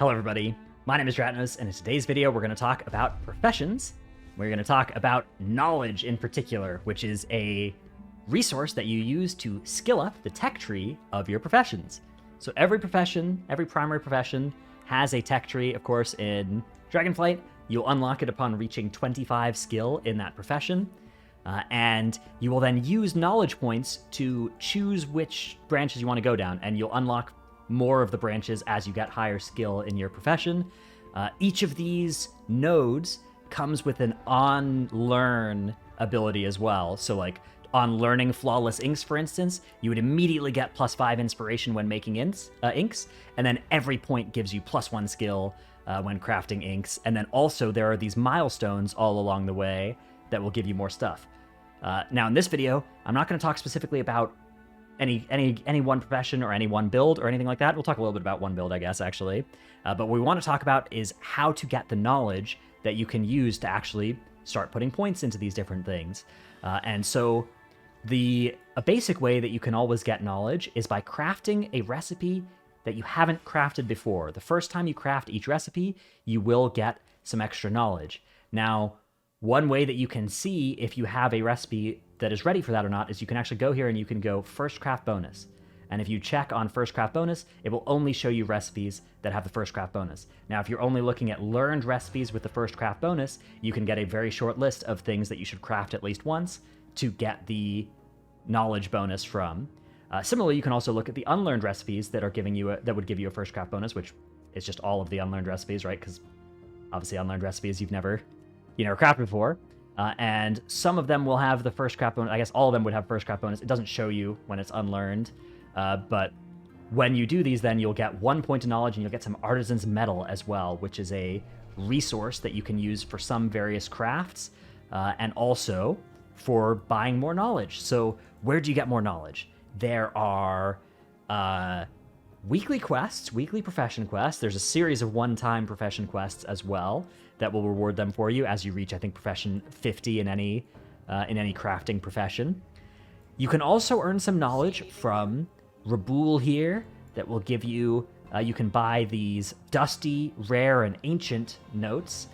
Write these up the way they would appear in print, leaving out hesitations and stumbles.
Hello everybody, my name is Dratnos, and in today's video we're going to talk about professions. We're going to talk about knowledge in particular, which is a resource that you use to skill up the tech tree of your professions. So every profession, every primary profession has a tech tree. Of course, in Dragonflight, you'll unlock it upon reaching 25 skill in that profession. And you will then use knowledge points to choose which branches you want to go down, and you'll unlock more of the branches as you get higher skill in your profession. Each of these nodes comes with an on-learn ability as well. So like on learning flawless inks, for instance, you would immediately get +5 inspiration when making inks, and then every point gives you +1 skill when crafting inks. And then also there are these milestones all along the way that will give you more stuff. Now in this video, I'm not going to talk specifically about any one profession or any one build or anything like that. We'll talk a little bit about one build, I guess, actually. But what we want to talk about is how to get the knowledge that you can use to actually start putting points into these different things. And so a basic way that you can always get knowledge is by crafting a recipe that you haven't crafted before. The first time you craft each recipe, you will get some extra knowledge. Now, one way that you can see if you have a recipe that is ready for that or not is you can actually go here and you can go first craft bonus. And if you check on first craft bonus, it will only show you recipes that have the first craft bonus. Now, if you're only looking at learned recipes with the first craft bonus, you can get a very short list of things that you should craft at least once to get the knowledge bonus from. Similarly, you can also look at the unlearned recipes that are giving you that would give you a first craft bonus, which is just all of the unlearned recipes, right? Because obviously unlearned recipes you've never crafted before. And some of them will have the first craft bonus. I guess all of them would have first craft bonus. It doesn't show you when it's unlearned. But when you do these, then you'll get 1 point of knowledge and you'll get some artisan's metal as well, which is a resource that you can use for some various crafts and also for buying more knowledge. So where do you get more knowledge? There are weekly quests, weekly profession quests. There's a series of one-time profession quests as well that will reward them for you as you reach, I think, profession 50 in any crafting profession. You can also earn some knowledge from Raboul here that will give you, you can buy these dusty, rare, and ancient notes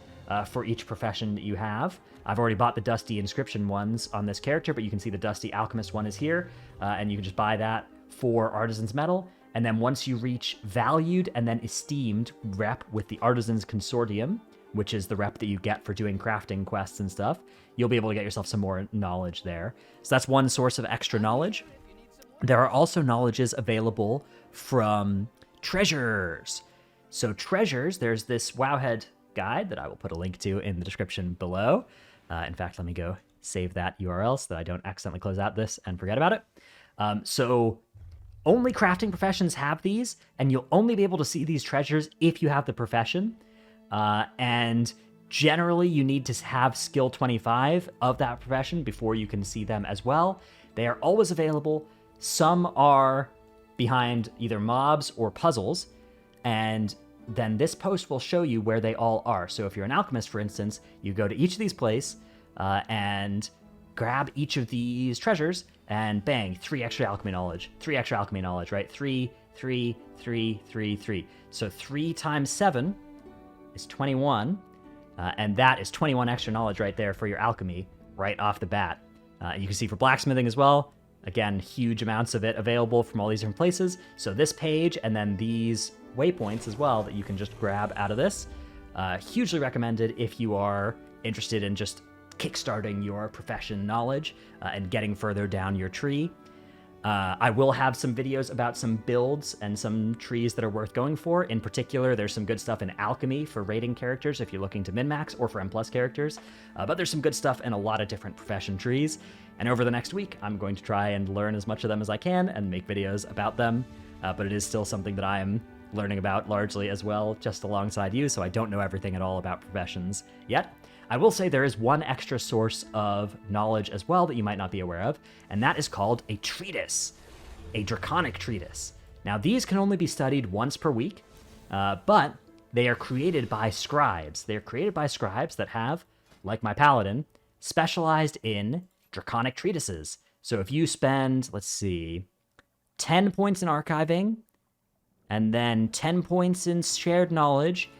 for each profession that you have. I've already bought the dusty inscription ones on this character, but you can see the dusty alchemist one is here, and you can just buy that for artisan's metal. And then once you reach valued and then esteemed rep with the artisan's consortium, which is the rep that you get for doing crafting quests and stuff, you'll be able to get yourself some more knowledge there. So that's one source of extra knowledge. There are also knowledges available from treasures. So treasures, there's this Wowhead guide that I will put a link to in the description below. In fact, let me go save that URL so that I don't accidentally close out this and forget about it. So only crafting professions have these, and you'll only be able to see these treasures if you have the profession. And generally, you need to have skill 25 of that profession before you can see them as well. They are always available. Some are behind either mobs or puzzles, and then this post will show you where they all are. So if you're an alchemist, for instance, you go to each of these places and grab each of these treasures, and bang, 3 extra alchemy knowledge. 3 extra alchemy knowledge, right? 3, 3, 3, 3, 3. So 3 times 7 is 21, and that is 21 extra knowledge right there for your alchemy right off the bat. You can see for blacksmithing as well, again, huge amounts of it available from all these different places. So this page and then these waypoints as well that you can just grab out of this. Hugely recommended if you are interested in just kickstarting your profession knowledge and getting further down your tree. I will have some videos about some builds and some trees that are worth going for. In particular, there's some good stuff in alchemy for rating characters if you're looking to min-max, or for M+ characters. But there's some good stuff in a lot of different profession trees. And over the next week, I'm going to try and learn as much of them as I can and make videos about them. But it is still something that I am learning about largely as well, just alongside you, so I don't know everything at all about professions yet. I will say there is one extra source of knowledge as well that you might not be aware of, and that is called a treatise, a Draconic Treatise. Now, these can only be studied once per week, but they are created by scribes. They are created by scribes that have, like my paladin, specialized in Draconic Treatises. So if you spend, let's see, 10 points in archiving, and then 10 points in shared knowledge.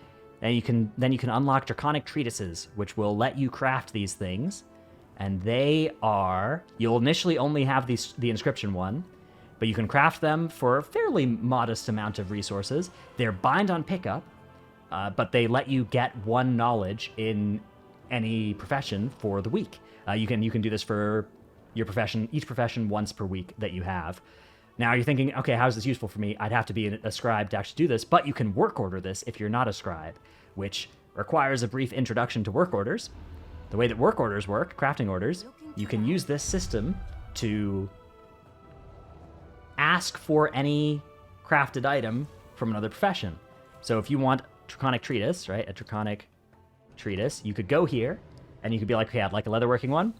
And you can unlock Draconic Treatises, which will let you craft these things. And they are, you'll initially only have the inscription one, but you can craft them for a fairly modest amount of resources. They're bind on pickup, but they let you get 1 knowledge in any profession for the week. You can do this for your profession, each profession once per week that you have. Now you're thinking, okay, how is this useful for me? I'd have to be a scribe to actually do this, but you can work order this if you're not a scribe, which requires a brief introduction to work orders. The way that work orders work, crafting orders, you can use this system to ask for any crafted item from another profession. So if you want Draconic Treatise, right, a Draconic Treatise, you could go here, and you could be like, okay, I'd like a leatherworking one.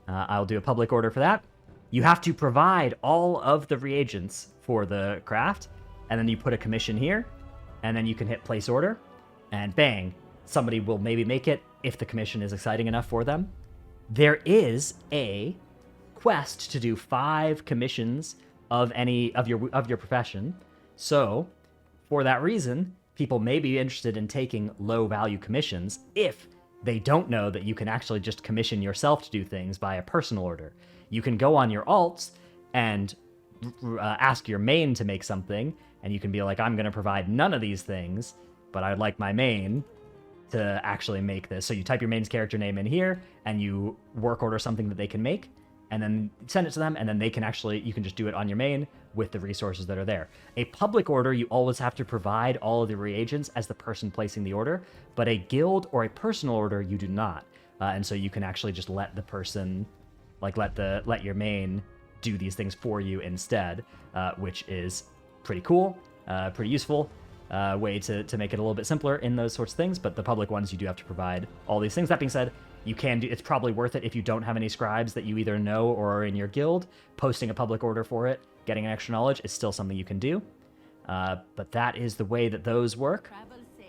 I'll do a public order for that. You have to provide all of the reagents for the craft, and then you put a commission here, and then you can hit place order, and bang, somebody will maybe make it if the commission is exciting enough for them. There is a quest to do 5 commissions of any of your profession. So, for that reason, people may be interested in taking low-value commissions if they don't know that you can actually just commission yourself to do things by a personal order. You can go on your alts and ask your main to make something, and you can be like, I'm going to provide none of these things, but I'd like my main to actually make this. So you type your main's character name in here, and you work order something that they can make, and then send it to them, and then you can just do it on your main with the resources that are there. A public order, you always have to provide all of the reagents as the person placing the order, but a guild or a personal order, you do not. And so you can actually just let the person, like let your main do these things for you instead, which is pretty cool, pretty useful. Way to make it a little bit simpler in those sorts of things, but the public ones, you do have to provide all these things. That being said, you can do, it's probably worth it if you don't have any scribes that you either know or are in your guild. Posting a public order for it, getting extra knowledge is still something you can do. But that is the way that those work.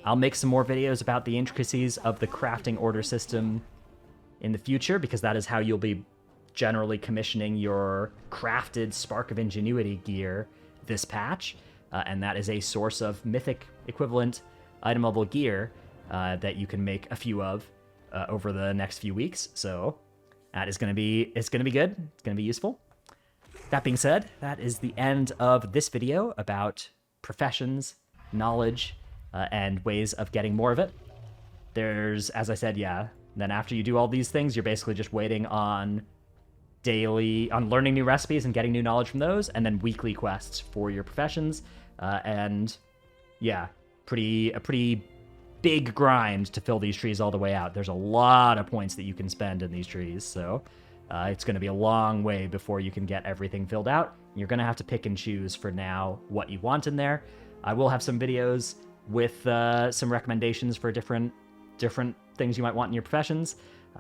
I'll make some more videos about the intricacies of the crafting order system in the future, because that is how you'll be generally commissioning your crafted Spark of Ingenuity gear this patch. And that is a source of mythic equivalent item level gear that you can make a few of over the next few weeks. So that is it's gonna be good. It's gonna be useful. That being said, that is the end of this video about professions, knowledge, and ways of getting more of it. There's, as I said, then after you do all these things, you're basically just waiting on learning new recipes and getting new knowledge from those, and then weekly quests for your professions. And yeah, a pretty big grind to fill these trees all the way out. There's a lot of points that you can spend in these trees, so it's going to be a long way before you can get everything filled out. You're going to have to pick and choose for now what you want in there. I will have some videos with some recommendations for different things you might want in your professions,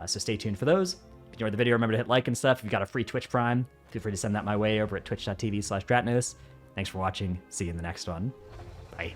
so stay tuned for those. If you enjoyed the video, remember to hit like and stuff. If you've got a free Twitch Prime, feel free to send that my way over at twitch.tv/Dratnos. Thanks for watching. See you in the next one. Bye.